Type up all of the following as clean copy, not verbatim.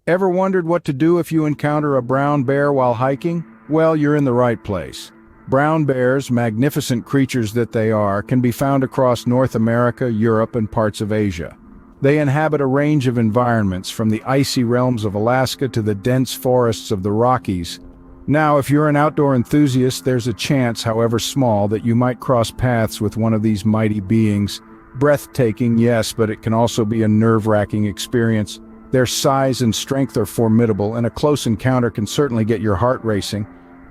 Ever wondered what to do if you encounter a brown bear while hiking? Well, you're in the right place. Brown bears, magnificent creatures that they are, can be found across North America, Europe, and parts of Asia. They inhabit a range of environments, from the icy realms of Alaska to the dense forests of the Rockies. Now, if you're an outdoor enthusiast, there's a chance, however small, that you might cross paths with one of these mighty beings. Breathtaking, yes, but it can also be a nerve-wracking experience. Their size and strength are formidable, and a close encounter can certainly get your heart racing.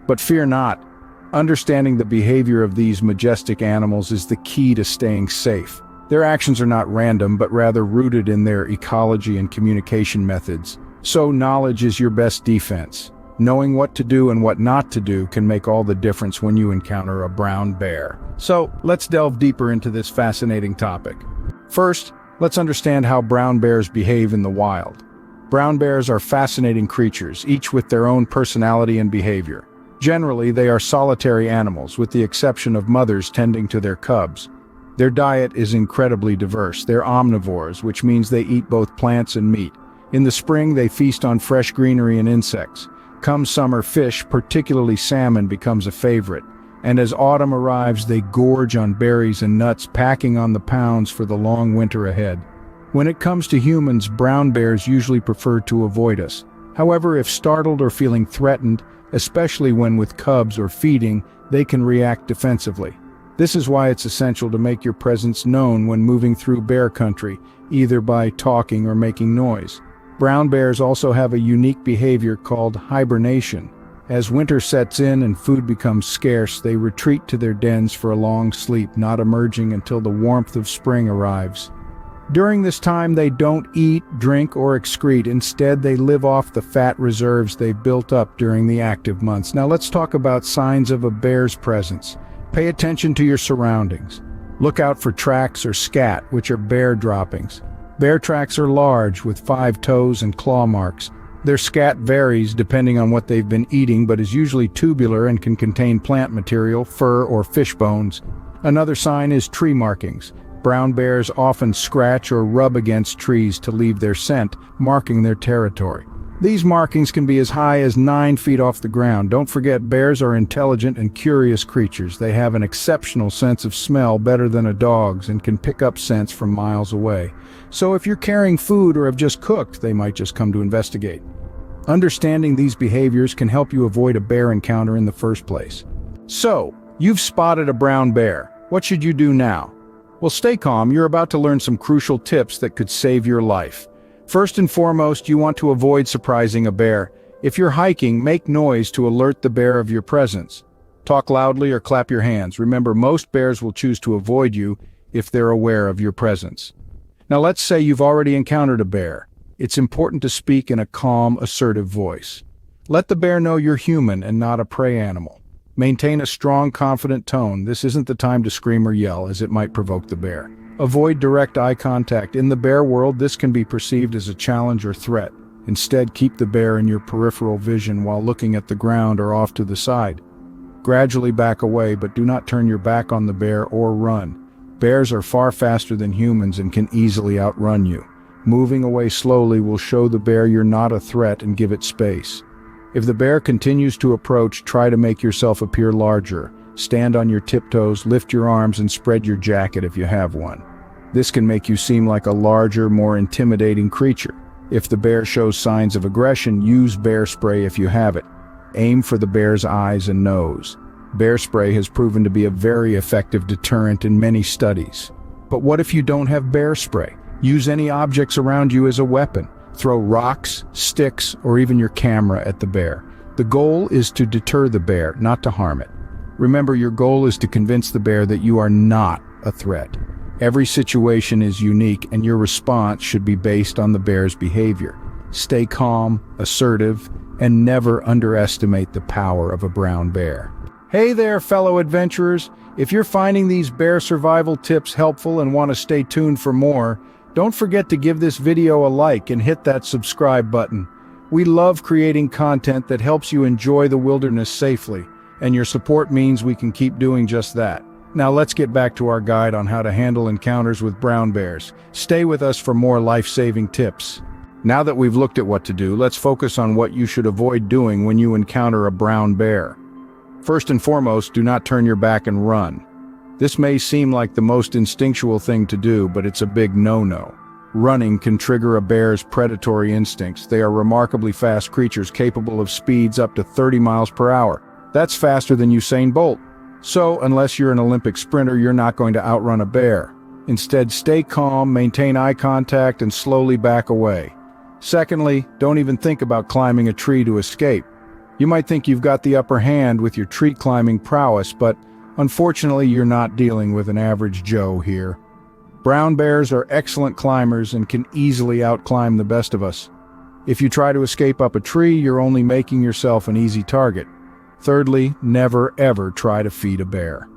But fear not. Understanding the behavior of these majestic animals is the key to staying safe. Their actions are not random, but rather rooted in their ecology and communication methods. So knowledge is your best defense. Knowing what to do and what not to do can make all the difference when you encounter a brown bear. So, let's delve deeper into this fascinating topic. First, let's understand how brown bears behave in the wild. Brown bears are fascinating creatures, each with their own personality and behavior. Generally, they are solitary animals, with the exception of mothers tending to their cubs. Their diet is incredibly diverse. They're omnivores, which means they eat both plants and meat. In the spring, they feast on fresh greenery and insects. Come summer, fish, particularly salmon, becomes a favorite. And as autumn arrives, they gorge on berries and nuts, packing on the pounds for the long winter ahead. When it comes to humans, brown bears usually prefer to avoid us. However, if startled or feeling threatened, especially when with cubs or feeding, they can react defensively. This is why it's essential to make your presence known when moving through bear country, either by talking or making noise. Brown bears also have a unique behavior called hibernation. As winter sets in and food becomes scarce, they retreat to their dens for a long sleep, not emerging until the warmth of spring arrives. During this time, they don't eat, drink, or excrete. Instead, they live off the fat reserves they've built up during the active months. Now let's talk about signs of a bear's presence. Pay attention to your surroundings. Look out for tracks or scat, which are bear droppings. Bear tracks are large, with 5 toes and claw marks. Their scat varies depending on what they've been eating, but is usually tubular and can contain plant material, fur, or fish bones. Another sign is tree markings. Brown bears often scratch or rub against trees to leave their scent, marking their territory. These markings can be as high as 9 feet off the ground. Don't forget, bears are intelligent and curious creatures. They have an exceptional sense of smell, better than a dog's, and can pick up scents from miles away. So if you're carrying food or have just cooked, they might just come to investigate. Understanding these behaviors can help you avoid a bear encounter in the first place. So, you've spotted a brown bear. What should you do now? Well, stay calm. You're about to learn some crucial tips that could save your life. First and foremost, you want to avoid surprising a bear. If you're hiking, make noise to alert the bear of your presence. Talk loudly or clap your hands. Remember, most bears will choose to avoid you if they're aware of your presence. Now let's say you've already encountered a bear. It's important to speak in a calm, assertive voice. Let the bear know you're human and not a prey animal. Maintain a strong, confident tone. This isn't the time to scream or yell, as it might provoke the bear. Avoid direct eye contact. In the bear world, this can be perceived as a challenge or threat. Instead, keep the bear in your peripheral vision while looking at the ground or off to the side. Gradually back away, but do not turn your back on the bear or run. Bears are far faster than humans and can easily outrun you. Moving away slowly will show the bear you're not a threat and give it space. If the bear continues to approach, try to make yourself appear larger. Stand on your tiptoes, lift your arms, and spread your jacket if you have one. This can make you seem like a larger, more intimidating creature. If the bear shows signs of aggression, use bear spray if you have it. Aim for the bear's eyes and nose. Bear spray has proven to be a very effective deterrent in many studies. But what if you don't have bear spray? Use any objects around you as a weapon. Throw rocks, sticks, or even your camera at the bear. The goal is to deter the bear, not to harm it. Remember, your goal is to convince the bear that you are not a threat. Every situation is unique, and your response should be based on the bear's behavior. Stay calm, assertive, and never underestimate the power of a brown bear. Hey there, fellow adventurers! If you're finding these bear survival tips helpful and want to stay tuned for more, don't forget to give this video a like and hit that subscribe button. We love creating content that helps you enjoy the wilderness safely, and your support means we can keep doing just that. Now let's get back to our guide on how to handle encounters with brown bears. Stay with us for more life-saving tips. Now that we've looked at what to do, let's focus on what you should avoid doing when you encounter a brown bear. First and foremost, do not turn your back and run. This may seem like the most instinctual thing to do, but it's a big no-no. Running can trigger a bear's predatory instincts. They are remarkably fast creatures capable of speeds up to 30 miles per hour. That's faster than Usain Bolt. So, unless you're an Olympic sprinter, you're not going to outrun a bear. Instead, stay calm, maintain eye contact, and slowly back away. Secondly, don't even think about climbing a tree to escape. You might think you've got the upper hand with your tree climbing prowess, but unfortunately, you're not dealing with an average Joe here. Brown bears are excellent climbers and can easily outclimb the best of us. If you try to escape up a tree, you're only making yourself an easy target. Thirdly, never ever try to feed a bear.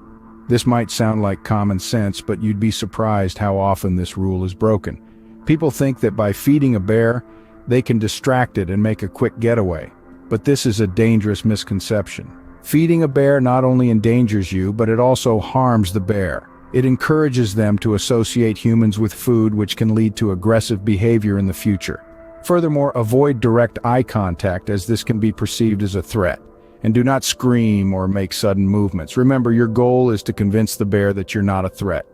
This might sound like common sense, but you'd be surprised how often this rule is broken. People think that by feeding a bear, they can distract it and make a quick getaway. But this is a dangerous misconception. Feeding a bear not only endangers you, but it also harms the bear. It encourages them to associate humans with food, which can lead to aggressive behavior in the future. Furthermore, avoid direct eye contact, as this can be perceived as a threat. And do not scream or make sudden movements. Remember, your goal is to convince the bear that you're not a threat.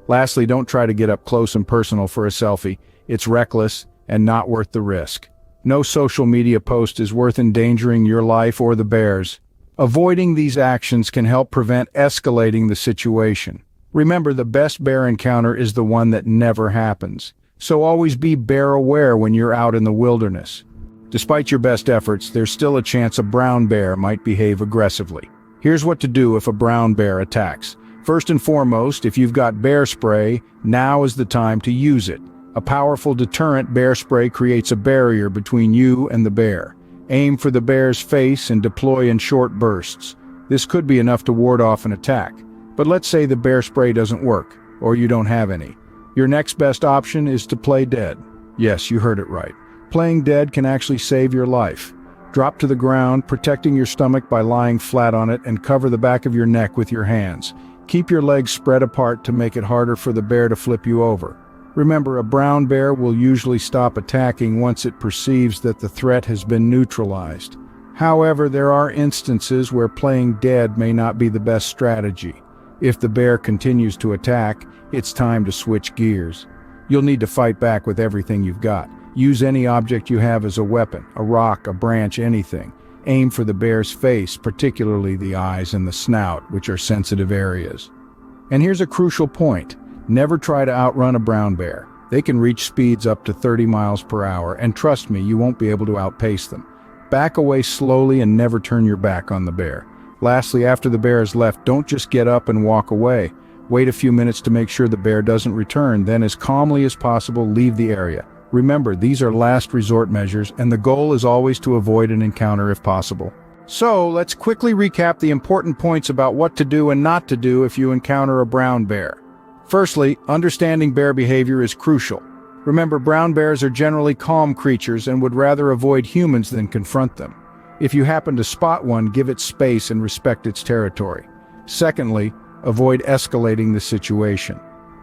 Lastly, don't try to get up close and personal for a selfie. It's reckless and not worth the risk. No social media post is worth endangering your life or the bear's. Avoiding these actions can help prevent escalating the situation. Remember, the best bear encounter is the one that never happens. So always be bear aware when you're out in the wilderness. Despite your best efforts, there's still a chance a brown bear might behave aggressively. Here's what to do if a brown bear attacks. First and foremost, if you've got bear spray, now is the time to use it. A powerful deterrent, bear spray creates a barrier between you and the bear. Aim for the bear's face and deploy in short bursts. This could be enough to ward off an attack. But let's say the bear spray doesn't work, or you don't have any. Your next best option is to play dead. Yes, you heard it right. Playing dead can actually save your life. Drop to the ground, protecting your stomach by lying flat on it, and cover the back of your neck with your hands. Keep your legs spread apart to make it harder for the bear to flip you over. Remember, a brown bear will usually stop attacking once it perceives that the threat has been neutralized. However, there are instances where playing dead may not be the best strategy. If the bear continues to attack, it's time to switch gears. You'll need to fight back with everything you've got. Use any object you have as a weapon, a rock, a branch, anything. Aim for the bear's face, particularly the eyes and the snout, which are sensitive areas. And here's a crucial point. Never try to outrun a brown bear. They can reach speeds up to 30 miles per hour, and trust me, you won't be able to outpace them. Back away slowly and never turn your back on the bear. Lastly, after the bear has left, don't just get up and walk away. Wait a few minutes to make sure the bear doesn't return, then as calmly as possible, leave the area. Remember, these are last resort measures, and the goal is always to avoid an encounter if possible. So, let's quickly recap the important points about what to do and not to do if you encounter a brown bear. Firstly, understanding bear behavior is crucial. Remember, brown bears are generally calm creatures and would rather avoid humans than confront them. If you happen to spot one, give it space and respect its territory. Secondly, avoid escalating the situation.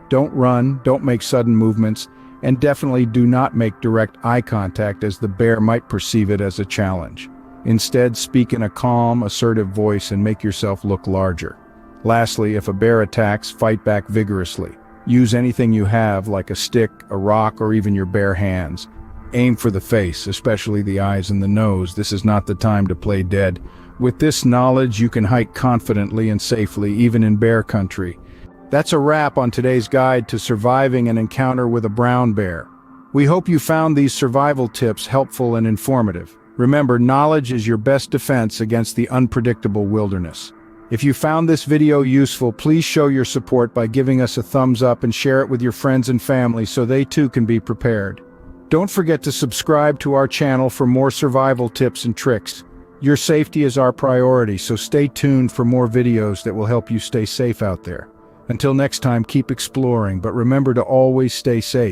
Don't run, don't make sudden movements, and definitely do not make direct eye contact, as the bear might perceive it as a challenge. Instead, speak in a calm, assertive voice and make yourself look larger. Lastly, if a bear attacks, fight back vigorously. Use anything you have, like a stick, a rock, or even your bare hands. Aim for the face, especially the eyes and the nose. This is not the time to play dead. With this knowledge, you can hike confidently and safely, even in bear country. That's a wrap on today's guide to surviving an encounter with a brown bear. We hope you found these survival tips helpful and informative. Remember, knowledge is your best defense against the unpredictable wilderness. If you found this video useful, please show your support by giving us a thumbs up and share it with your friends and family so they too can be prepared. Don't forget to subscribe to our channel for more survival tips and tricks. Your safety is our priority, so stay tuned for more videos that will help you stay safe out there. Until next time, keep exploring, but remember to always stay safe.